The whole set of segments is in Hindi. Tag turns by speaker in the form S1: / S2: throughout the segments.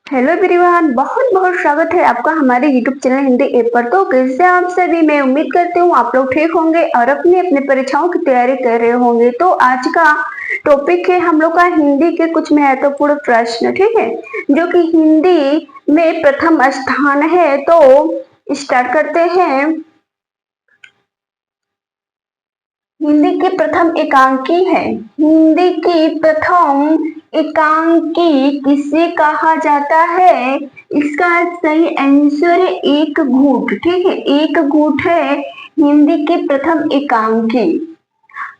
S1: हेलो एवरीवन, बहुत बहुत स्वागत है आपका हमारे यूट्यूब चैनल हिंदी ऐप पर। तो कैसे आप सभी, मैं उम्मीद करती हूँ आप लोग ठीक होंगे और अपनी अपनी परीक्षाओं की तैयारी कर रहे होंगे। तो आज का टॉपिक है हम लोग का हिंदी के कुछ महत्वपूर्ण प्रश्न, ठीक है, जो कि हिंदी में प्रथम स्थान है। तो स्टार्ट करते हैं। हिंदी की प्रथम एकांकी है। हिंदी की प्रथम एकांकी किसे कहा जाता है? इसका सही आंसर है एक घूट, ठीक है, एक घूट है हिंदी की प्रथम एकांकी।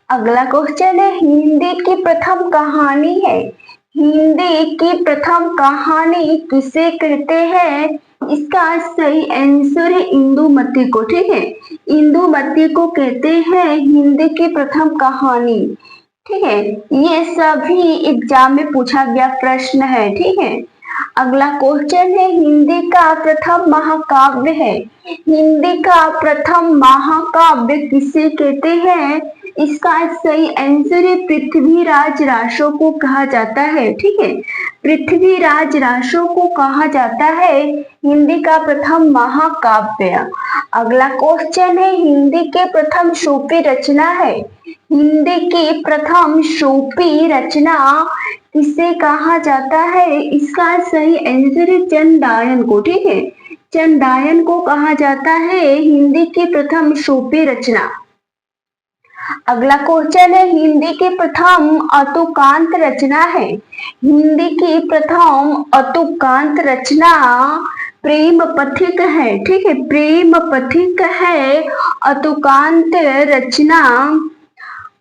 S1: अगला क्वेश्चन है, हिंदी की प्रथम कहानी है। हिंदी की प्रथम कहानी किसे कहते हैं? इसका सही आंसर है इंदुमती को, ठीक है, इंदुमती को कहते हैं हिंदी की प्रथम कहानी। ठीक है, ये सभी एग्जाम में पूछा गया प्रश्न है, ठीक है। अगला क्वेश्चन है, हिंदी का प्रथम महाकाव्य है। हिंदी का प्रथम महाकाव्य किसे कहते हैं? इसका सही आंसर है पृथ्वीराज रासो को कहा जाता है, ठीक है, पृथ्वीराज रासो को कहा जाता है हिंदी का प्रथम महाकाव्य। अगला क्वेश्चन है, हिंदी के प्रथम सूफी रचना है। हिंदी की प्रथम सूफी रचना किसे कहा जाता है? इसका सही आंसर है चंदायन को, ठीक है, चंदायन को कहा जाता है हिंदी की प्रथम सूफी रचना। अगला क्वेश्चन है, हिंदी की प्रथम अतुकांत रचना है। हिंदी की प्रथम अतुकांत रचना प्रेम पथिक है, ठीक है, प्रेम पथिक है अतुकांत रचना।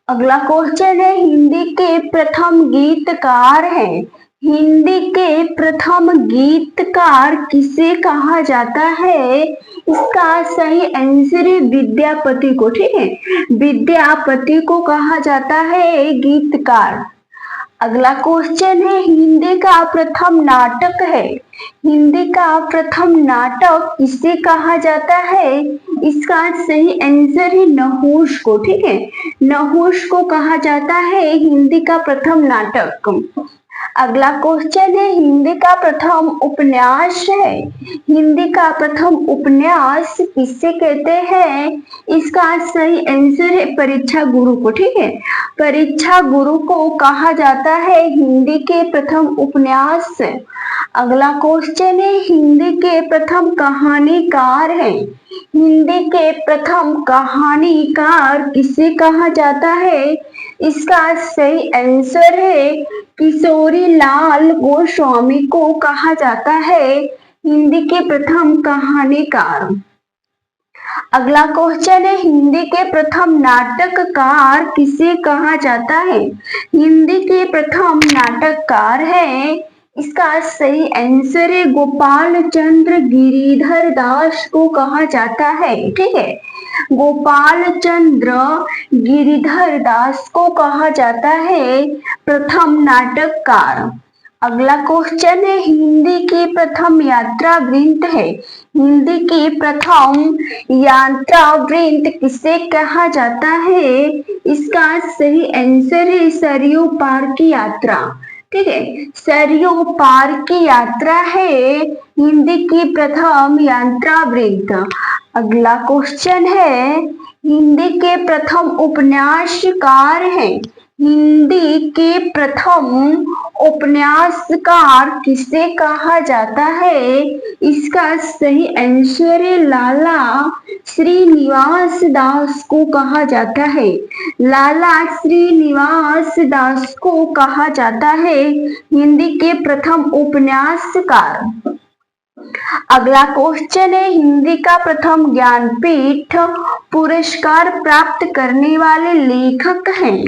S1: अगला क्वेश्चन है, हिंदी के प्रथम गीतकार है। हिंदी के प्रथम गीतकार किसे कहा जाता है? इसका सही आंसर है विद्यापति को, ठीक है, विद्यापति को कहा जाता है गीतकार। अगला क्वेश्चन है, हिंदी का प्रथम नाटक है। हिंदी का प्रथम नाटक किसे कहा जाता है? इसका सही आंसर है नहुष को, ठीक है, नहुष को कहा जाता है हिंदी का प्रथम नाटक। अगला क्वेश्चन है, हिंदी का प्रथम उपन्यास है। हिंदी का प्रथम उपन्यास किसे कहते हैं? इसका सही आंसर है परीक्षा गुरु को, ठीक है, परीक्षा गुरु को कहा जाता है हिंदी के प्रथम उपन्यास। अगला क्वेश्चन है, हिंदी के प्रथम कहानीकार है। हिंदी के प्रथम कहानीकार किसे कहा जाता है? इसका सही आंसर है किशोरी लाल गोस्वामी को कहा जाता है हिंदी के प्रथम कहानीकार। अगला क्वेश्चन है, हिंदी के प्रथम नाटककार किसे कहा जाता है? हिंदी के प्रथम नाटककार है, इसका सही आंसर है गोपाल चंद्र गिरिधर दास को कहा जाता है, ठीक है, गोपाल चंद्र गिरिधर दास को कहा जाता है प्रथम नाटककार। अगला क्वेश्चन है, हिंदी की प्रथम यात्रा वृंत है। हिंदी की प्रथम यात्रा वृंत किसे कहा जाता है? इसका सही आंसर है सरयू पार की यात्रा, ठीक है, सरयू पार की यात्रा है हिंदी की प्रथम यात्रा वृंत। अगला क्वेश्चन है, हिंदी के प्रथम उपन्यासकार है। हिंदी के प्रथम उपन्यासकार किसे कहा जाता है? इसका सही आंसर है लाला श्रीनिवास दास को कहा जाता है, लाला श्रीनिवास दास को कहा जाता है हिंदी के प्रथम उपन्यासकार। अगला क्वेश्चन है, हिंदी का प्रथम ज्ञानपीठ पुरस्कार प्राप्त करने वाले लेखक हैं,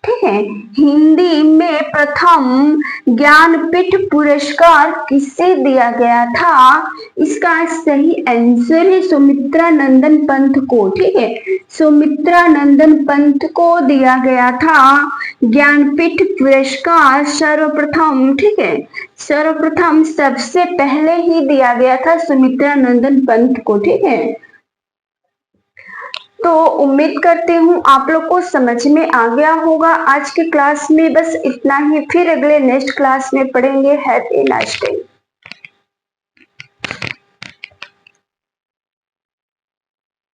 S1: ठीक है, हिंदी में प्रथम ज्ञानपीठ पुरस्कार किसे दिया गया था? इसका सही आंसर है सुमित्रा नंदन पंत को, ठीक है, सुमित्रा नंदन पंत को दिया गया था ज्ञानपीठ पुरस्कार सर्वप्रथम, ठीक है, सर्वप्रथम सबसे पहले ही दिया गया था सुमित्रा नंदन पंत को, ठीक है। तो उम्मीद करती हूँ आप लोग को समझ में आ गया होगा। आज की क्लास में बस इतना ही, फिर अगले नेक्स्ट क्लास में पढ़ेंगे। Have a nice day.